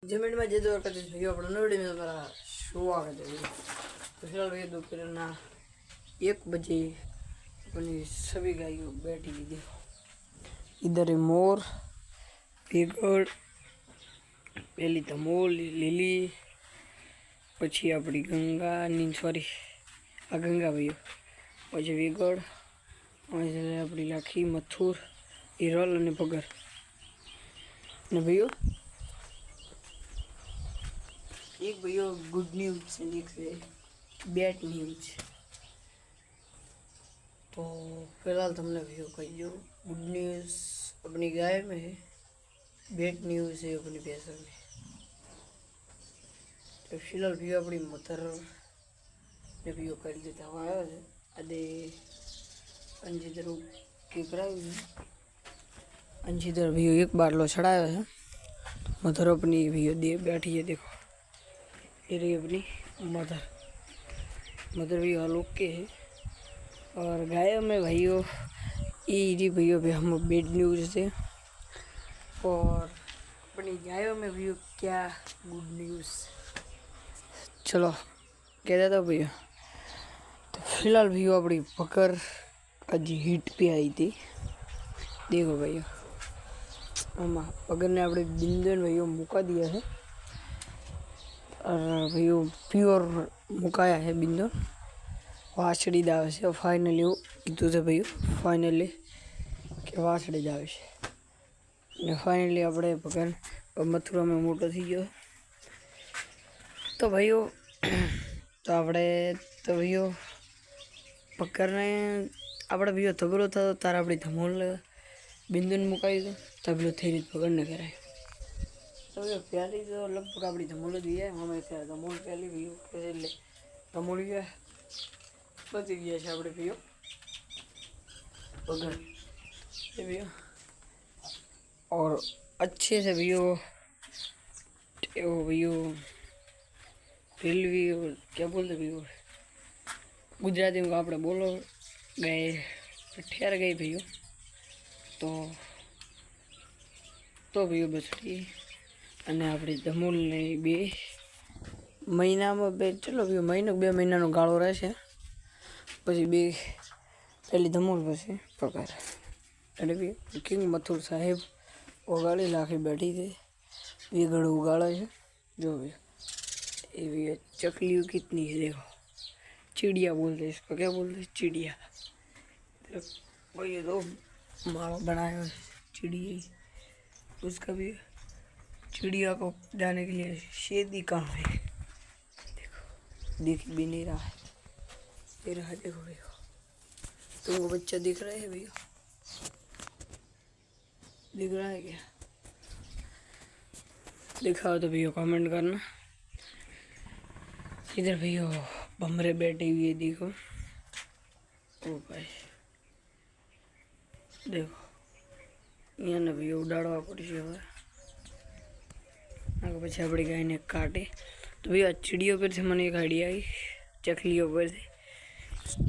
जमीन में जे दो करते भैया अपना नवड़ी में मेरा शो आ गया। तो फिलहाल भैया दोपहर ना 1 बजे अपनी सभी गायों बैठी हुई देखो। इधर है मोर, पेगड़, पहली तमोल, લીલી, પછી આપણી ગંગા ની સોરી આ ગંગા ભાઈઓ, પછી વેગડ, આપણી લાખી, મથુર, હિરલ અને પગર. ને ભાઈઓ एक भैया गुड न्यूज से एक बैड न्यूज। तो फिलहाल तुमने भैया कही जो गुड न्यूज़ अपनी गाय में है, बैड न्यूज़ है अपनी भैंसों में। तो फिलहाल भैया अपनी मदर ने भैया कर देता हुआ है अदे अंजीधर के कराई अंजीधर भैया एक बार लो चढ़ाया है। मदर अपनी भैया दे बैठी है देखो, ये रही अपनी मदर। मदर भी हल ओके है। और गायों में भाइयों ये भैया भी हम बैड न्यूज़ थे। और अपनी गायों में भैया क्या गुड न्यूज़, चलो कह देता भैया। तो फिलहाल भैया अपनी पकड़ आज हिट पे आई थी देखो भैया। आमा पकड़ ने अपने बिंदन भैया मुका दिया है और भैया प्योर मुकाया है बिंदो वाछड़ी दावे से। फाइनली वो कीधुं छे भैया फाइनली के वाछड़ी दावे छे ने फाइनली अपने पकड़ मथुरा में मोटो थी गयो। तो भैया तो अपने तो भैया पकड़ ने अपने भैया तबलो था तारा अपनी धमोल बिंदु ने मुकाई दो तबलो थी रीत पकड़ ने कराय। तो भैया प्याली तो लगभग अपनी धमोल दी है हमें क्या धमोल प्याली भैया कैसे ले धमोल है बची गया है अपने भैया पकड़ भैया। और अच्छे से भैया वो भैया रेलवी क्या बोलते भैया गुजराती में आपने बोलो गए ठहर गए भैया। तो भैया बछड़ी अने अपनी धमूल ने 2 महीना में चलो भैया महीनो 2 महीना गाळो रहेशे પછી 2 पहली धमूल પછી पकड़ अरे भैया किंग मथुर साहेब ओगाड़ी लाखी बैठी थी ये गढ़ उगाड़ा है जो भैया ये भैया चकली कितनी है देखो, चिड़िया बोलते हैं इसको, क्या बोलते हैं चिड़िया। तो ये तो माला बनाया है चिड़िया, उसका भी चिड़िया को जाने के लिए शेदी कहाँ है देखो, दिख भी नहीं रहा है ये रहा देखो भैया। तुमको बच्चा दिख रहा है भैया, दिख रहा है क्या, दिखाओ तो भैया कमेंट करना। इधर भैया भमरे बैठे हुए देखो, ओ भाई देखो यहाँ ने भैया उड़ाड़वा पड़े પછી આપણી ગાયને કાટે। તો ભैया ચીડીઓ પરથી મને એક આઈડિયા આવી ચકલીઓ પરથી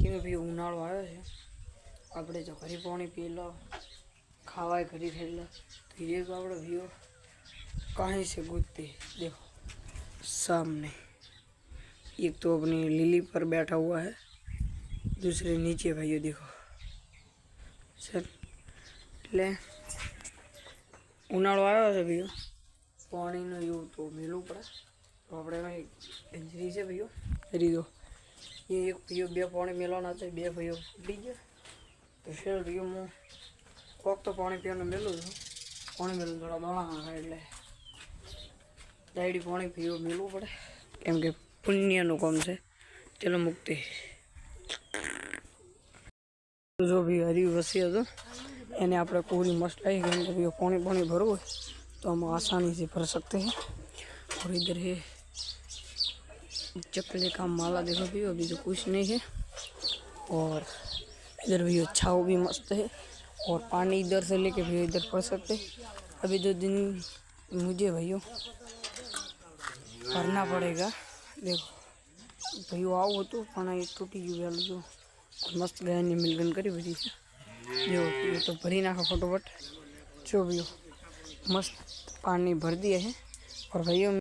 કે ભैया ઉનાળો આવ્યો છે આપણે તો ઘરે પાણી પી લો ખાવાય ઘરે થયેલા तो ये तो આપણે भैया कहीं से गुजते देखो सामने एक तो अपनी लिली पर बैठा हुआ है दूसरे नीचे भैया देखो सर એટલે ઉનાળો આવ્યો છે ભैया પાણીનો એવું તો મેલું પડે તો આપણે ગંજરી છે ભैया રીધો એ એક ભैया 2 પાણી મેલવાના હતા 2 ભैया ફૂટી ગયા। તો ફેર ભैया હું કોક તો પાણી પીવાનું મેલું છું પાણી મેલું થોડા દાણા નાખે એટલે ડાયડી પાણી ભैया મેલવું પડે કેમ કે પુણ્યનું કામ છે। ચલો મુક્તિ जो भी हरी वसी હતો એને આપણે પૂરી મસ્ત આવી કેમ કે ભैया पानी भरવું હોય तो हम आसानी से भर सकते हैं। और इधर है चकले का माला देखो भी अभी तो कुछ नहीं है। और इधर भी छाव भी मस्त है और पानी इधर से लेके भी इधर पड़ सकते। अभी 2 दिन मुझे भैया भरना पड़ेगा देखो भैया आओ तो पानी टूटी गई जो मस्त गाय ने मिलगन करी बधी जो ये तो भरी नाखा फटोफट जो भैया मस्त पानी भर दिए है और भाइयों